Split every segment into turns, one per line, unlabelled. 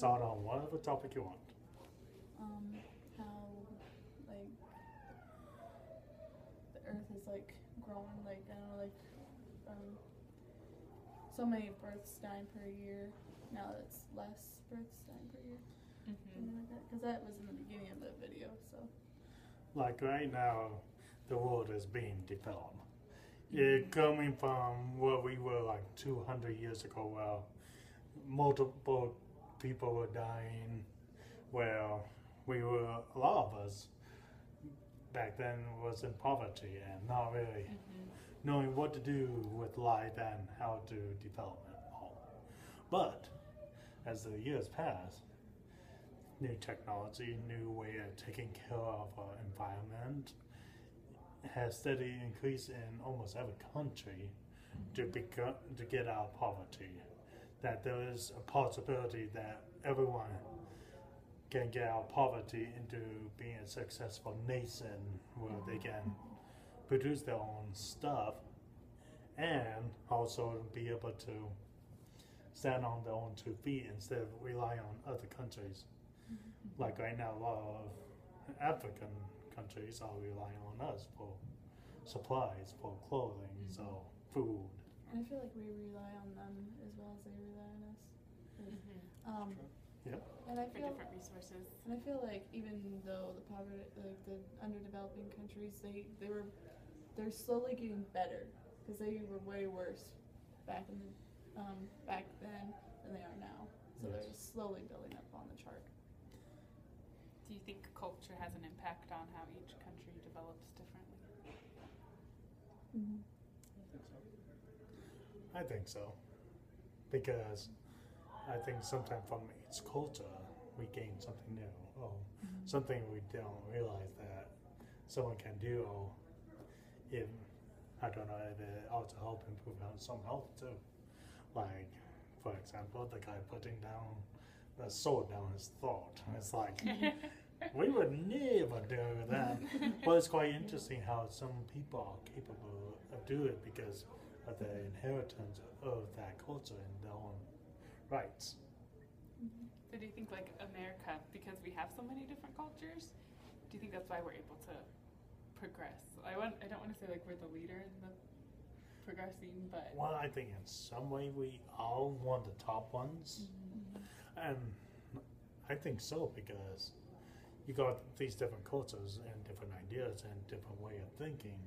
start on whatever topic you want.
How like the Earth is like growing, like I don't know, like so many births dying per year. Now it's less births dying per year. Something like that, because that was in the beginning of the video. So,
Like right now, the world is being developed. It coming from where we were like 200 years ago, where multiple people were dying, where a lot of us back then was in poverty and not really knowing what to do with life and how to develop it all. But as the years pass, new technology, new way of taking care of our environment has steadily increased in almost every country to get out of poverty. That there is a possibility that everyone can get out of poverty into being a successful nation where they can produce their own stuff and also be able to stand on their own 2 feet instead of relying on other countries. Like right now, a lot of African countries are relying on us for supplies, for clothing, so food.
and I feel like we rely on them as well as they rely on us.
Yep.
And I
For
feel
different resources.
And I feel like even though the poverty, like the underdeveloping countries, they're slowly getting better because they were way worse back then than they are now. So
Yes.
they're slowly building up on the chart.
Do you think culture has an impact on how each country develops differently?
I think so. Because I think sometimes from each culture we gain something new. Or something we don't realize that someone can do, or if I don't know if it also help improve some health too. Like for example, the guy putting down the sword down his throat. It's like we would never do that. But it's quite interesting how some people are capable of doing it because of the inheritance of that culture and their own rights.
So do you think like America, because we have so many different cultures, do you think that's why we're able to progress? I don't want to say like we're the leader in the progressing, but
Well, I think in some way we all want the top ones. And I think so because you got these different cultures and different ideas and different way of thinking.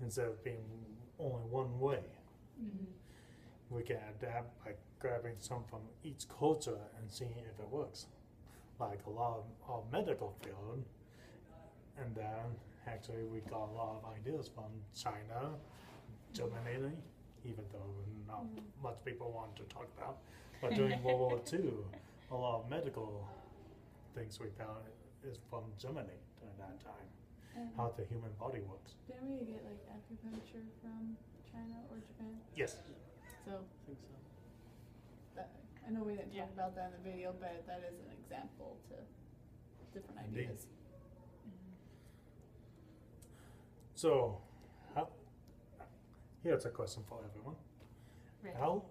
Instead of being only one way, we can adapt by grabbing some from each culture and seeing if it works. Like a lot of our medical field, and then actually we got a lot of ideas from China, Germany, even though not much people want to talk about. But during World War II, a lot of medical things we found is from Germany during that time. How the human body works.
Didn't we get like acupuncture from China or Japan?
Yes.
So
I think so.
I know we didn't talk about that in the video, but that is an example to different
Indeed.
ideas.
So, here's a question for everyone.
Right.
How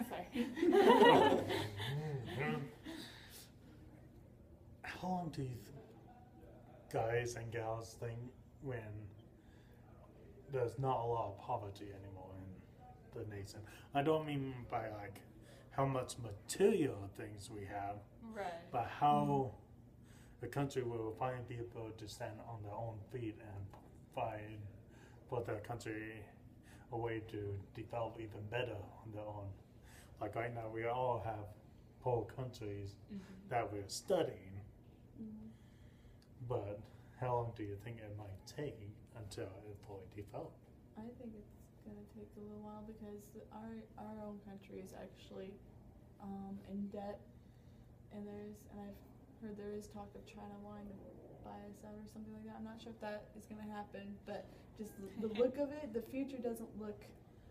sorry.
how long do you guys and gals think when there's not a lot of poverty anymore in the nation? I don't mean by like how much material things we have,
Right.
but how the country will finally be able to stand on their own feet and find for the country a way to develop even better on their own. Like right now, we all have poor countries that we're studying, but how long do you think it might take until it fully develops?
I think it's gonna take a little while because our own country is actually in debt, and I've heard there is talk of China wanting to buy us out or something like that. I'm not sure if that is gonna happen, but just the look of it, the future doesn't look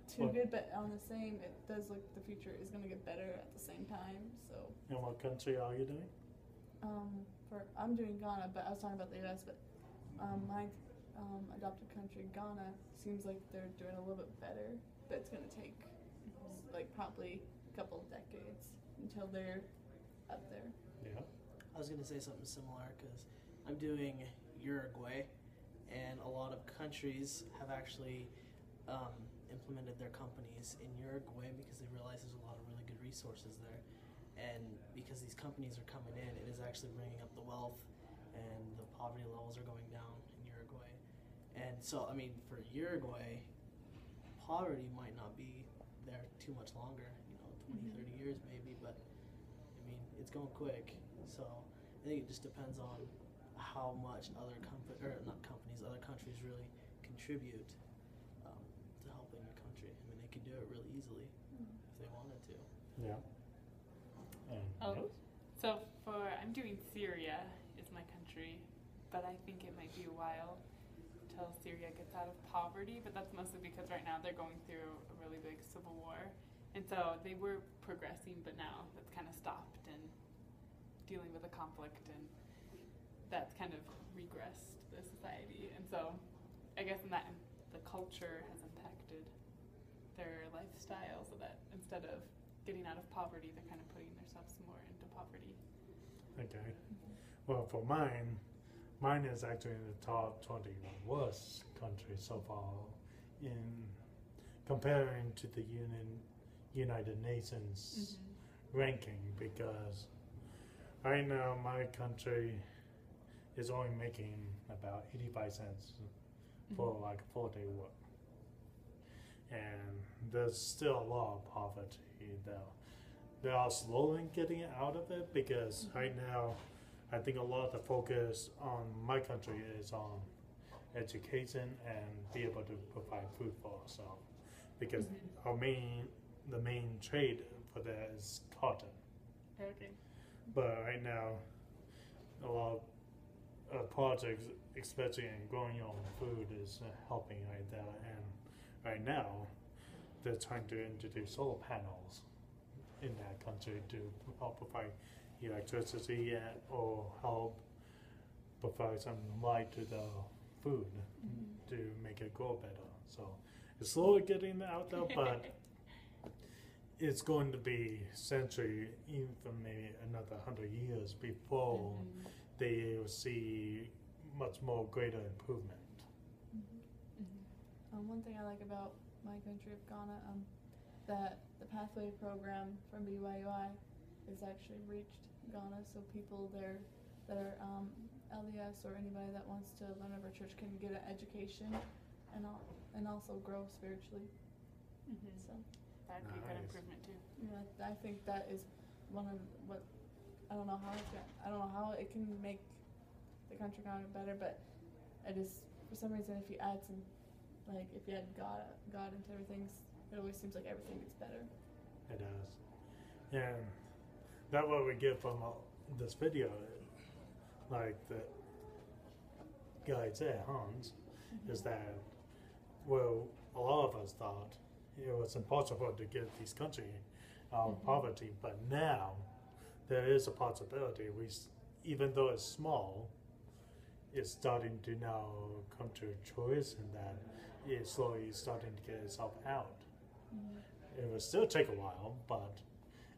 too good, but on the same, it does look the future is gonna get better at the same time. So.
And what country are you doing?
I'm doing Ghana, but I was talking about the U.S. But my adopted country, Ghana, seems like they're doing a little bit better, but it's gonna take like probably a couple of decades until they're up there.
Yeah.
I was going to say something similar because I'm doing Uruguay, and a lot of countries have actually implemented their companies in Uruguay because they realize there's a lot of really good resources there. And because these companies are coming in, it is actually bringing up the wealth, and the poverty levels are going down in Uruguay. And so, I mean, for Uruguay, poverty might not be there too much longer, 20, 30 years maybe, but I mean, it's going quick. So I think it just depends on how much other other countries really contribute to helping your country. I mean, they could do it really easily if they wanted to.
Yeah.
So I'm doing Syria is my country, but I think it might be a while till Syria gets out of poverty, but that's mostly because right now they're going through a really big civil war. And so they were progressing, but now that's kind of stopped and dealing with the conflict, and that's kind of regressed the society. And so I guess in that the culture has impacted their lifestyle, so that instead of getting out of poverty, they're kind of putting themselves more into poverty.
Okay. Well, for mine is actually in the top 20 worst countries so far in comparing to the United Nations ranking, because right now my country is only making about 85 cents for like a 4-day work. And there's still a lot of poverty though. They are slowly getting out of it, because right now I think a lot of the focus on my country is on education and be able to provide food for ourselves, because the main trade for that is cotton.
Okay.
But right now, a lot of projects, especially in growing your own food, is helping right there. And right now, they're trying to introduce solar panels in that country to help provide electricity or help provide some light to the food to make it grow better. So it's slowly getting out there, but it's going to be century, even maybe another 100 years before they will see much more greater improvement.
One thing I like about my country of Ghana, that the pathway program from BYUI has actually reached Ghana, so people there that are LDS or anybody that wants to learn of our church can get an education and also grow spiritually. So
That'd be a good improvement too.
yeah, I think that is one of what I don't know how it can make the country kind of better, but I just, for some reason, if you add some, like if you add God into everything, it always seems like everything gets better.
It does. And that's what we get from this video, like the guy said, Hans, is that, well, a lot of us thought it was impossible to get these countries out of poverty, but now there is a possibility. Even though it's small, it's starting to now come to a choice, and that it's slowly starting to get itself out. It will still take a while, but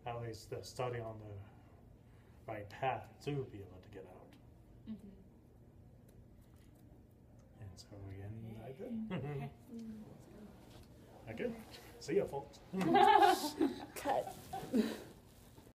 at least they're starting on the right path to be able to get out. And so we end like that. Okay. See ya, folks.
Cut.